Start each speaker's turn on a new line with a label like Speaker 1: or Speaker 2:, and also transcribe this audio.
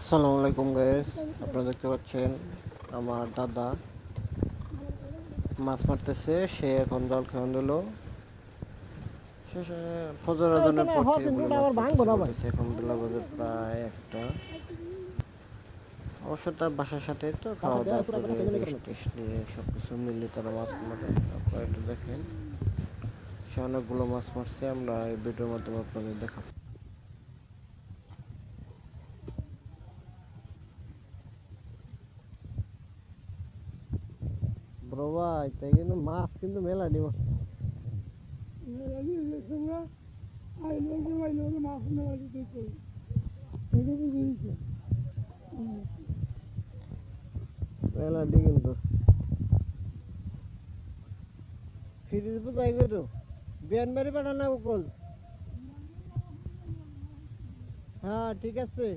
Speaker 1: আসসালামু আলাইকুম গাইস, আপনারা দেখতে পাচ্ছেন আমার দাদা মাছ মারতেছে। সে এখন জাল খাওয়ান দিল। শেষে ফজর আজানের পর থেকে বলে মাছ মারতেছে। এখন বেলা বাজে প্রায় একটা। অবশ্য তার বাসার সাথে তো খাওয়া দাওয়া করে রেস্ট টেস্ট নিয়ে সব কিছু মিলিয়ে তারা মাছ মারে। আপনারা একটু দেখেন, সে অনেকগুলো মাছ মারছে। আমরা এই ভিডিওর মাধ্যমে আপনাদের দেখাবো। বড় ভাই, তাই কিন্তু মাছ কিন্তু মেলা নিব। মেলা দি কিন্তু ফ্রিজ বুঝাই করো বিয়ান বাড়ি পাঠানো কল। হ্যাঁ ঠিক আছে।